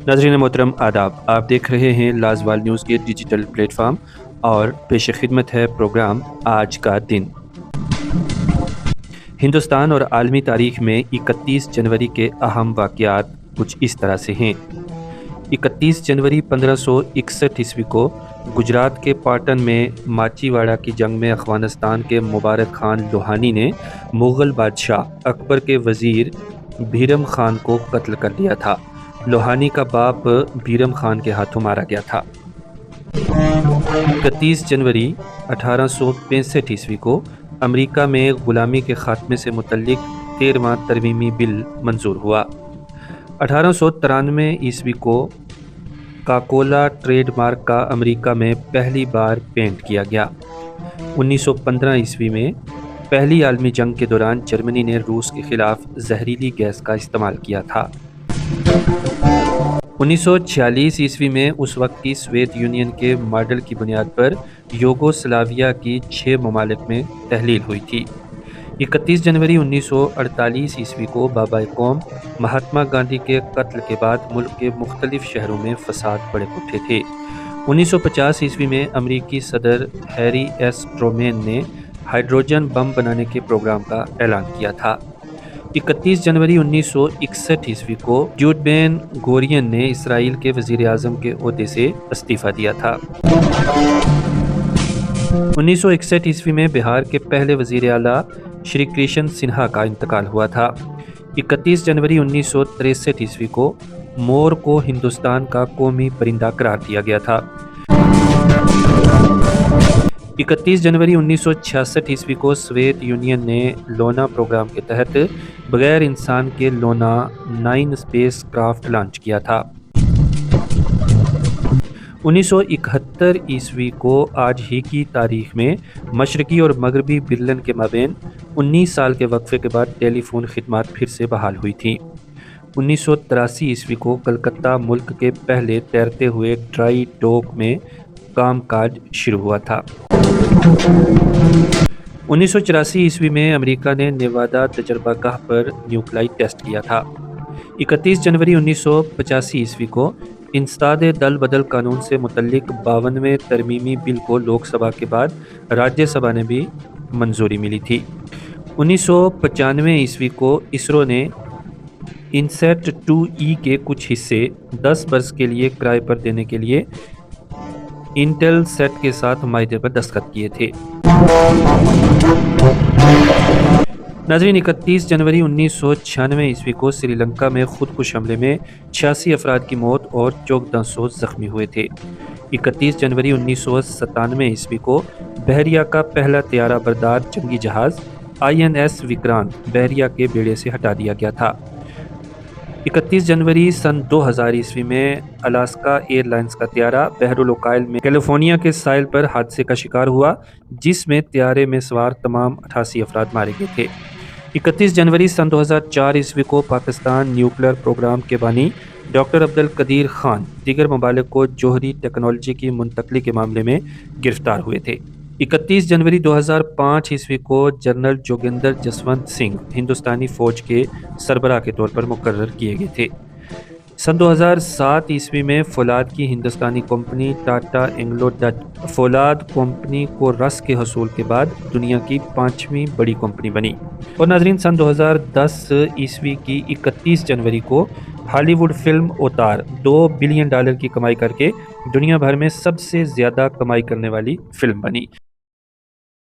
ناظرین محترم آداب، آپ دیکھ رہے ہیں لازوال نیوز کے ڈیجیٹل پلیٹ فارم اور پیش خدمت ہے پروگرام آج کا دن۔ ہندوستان اور عالمی تاریخ میں 31 جنوری کے اہم واقعات کچھ اس طرح سے ہیں۔ 31 جنوری 1561 عیسوی کو گجرات کے پاٹن میں ماچی واڑہ کی جنگ میں افغانستان کے مبارک خان لوہانی نے مغل بادشاہ اکبر کے وزیر بیرم خان کو قتل کر دیا تھا۔ لوہانی کا باپ بیرم خان کے ہاتھوں مارا گیا تھا۔ 31 جنوری 1865 عیسوی کو امریکہ میں غلامی کے خاتمے سے متعلق 13واں ترمیمی بل منظور ہوا۔ 1893 عیسوی کو کاکولا ٹریڈ مارک کا امریکہ میں پہلی بار پینٹ کیا گیا۔ 1915 عیسوی میں پہلی عالمی جنگ کے دوران جرمنی نے روس کے خلاف زہریلی گیس کا استعمال کیا تھا۔ 1946 عیسوی میں اس وقت کی سوویت یونین کے ماڈل کی بنیاد پر یوگوسلاویہ کی 6 ممالک میں تحلیل ہوئی تھی۔ 31 جنوری 1948 عیسوی کو بابائے قوم مہاتما گاندھی کے قتل کے بعد ملک کے مختلف شہروں میں فساد بھڑک اٹھے تھے۔ 1950 عیسوی میں امریکی صدر ہیری ایس ٹرومین نے ہائیڈروجن بم بنانے کے پروگرام کا اعلان کیا تھا۔ 31 جنوری 1961 عیسوی کو جوڈ بین گورین نے اسرائیل کے وزیر اعظم کے عہدے سے استعفیٰ دیا تھا۔ 1961 عیسوی میں بہار کے پہلے وزیر اعلیٰ شری کرشن سنہا کا انتقال ہوا تھا۔ 31 جنوری 1963 عیسوی کو مور کو ہندوستان کا قومی پرندہ قرار دیا گیا تھا۔ 31 جنوری 1966 عیسوی کو سوویت یونین نے لونا پروگرام کے تحت بغیر انسان کے لونا 9 اسپیس کرافٹ لانچ کیا تھا۔ 1971 عیسوی کو آج ہی کی تاریخ میں مشرقی اور مغربی برلن کے مابین 19 سال کے وقفے کے بعد ٹیلی فون خدمات پھر سے بحال ہوئی تھیں۔ 1983 عیسوی کو کلکتہ ملک کے پہلے تیرتے ہوئے ڈرائی ڈوک میں کام کاج شروع ہوا تھا۔ 1984 عیسوی میں امریکہ نے نیوادا تجربہ گاہ پر نیوکلیائی ٹیسٹ کیا تھا۔ 31 جنوری 1985 عیسوی کو انسداد دل بدل قانون سے متعلق 52ویں ترمیمی بل کو لوک سبھا کے بعد راجیہ سبھا نے بھی منظوری ملی تھی۔ 1995 عیسوی کو اسرو نے انسیٹ 2E کے کچھ حصے 10 برس کے لیے کرائے پر دینے کے لیے انٹیل سیٹ کے ساتھ معاہدے پر دستخط کیے تھے۔ ناظرین، 31 جنوری 1996 عیسوی کو سری لنکا میں خودکش حملے میں 86 افراد کی موت اور 1400 زخمی ہوئے تھے۔ 31 جنوری 1997 عیسوی کو بحریہ کا پہلا طیارہ بردار جنگی جہاز INS وکرانت بحریہ کے بیڑے سے ہٹا دیا گیا تھا۔ 31 جنوری سن 2000 عیسوی میں الاسکا ایئر لائنز کا طیارہ بحر الوکائل میں کیلیفورنیا کے ساحل پر حادثے کا شکار ہوا، جس میں طیارے میں سوار تمام 88 افراد مارے گئے تھے۔ 31 جنوری سن 2004 عیسوی کو پاکستان نیوکلیئر پروگرام کے بانی ڈاکٹر عبدالقدیر خان دیگر ممالک کو جوہری ٹیکنالوجی کی منتقلی کے معاملے میں گرفتار ہوئے تھے۔ 31 جنوری 2005 عیسوی کو جنرل جوگندر جسونت سنگھ ہندوستانی فوج کے سربراہ کے طور پر مقرر کیے گئے تھے۔ سن 2007 عیسوی میں فولاد کی ہندوستانی کمپنی ٹاٹا اینگلو ڈچ فولاد کمپنی کو رس کے حصول کے بعد دنیا کی 5ویں بڑی کمپنی بنی۔ اور ناظرین، سن 2010 عیسوی کی 31 جنوری کو ہالی ووڈ فلم اوتار $2 بلین کی کمائی کر کے دنیا بھر میں سب سے زیادہ کمائی کرنے والی فلم بنی۔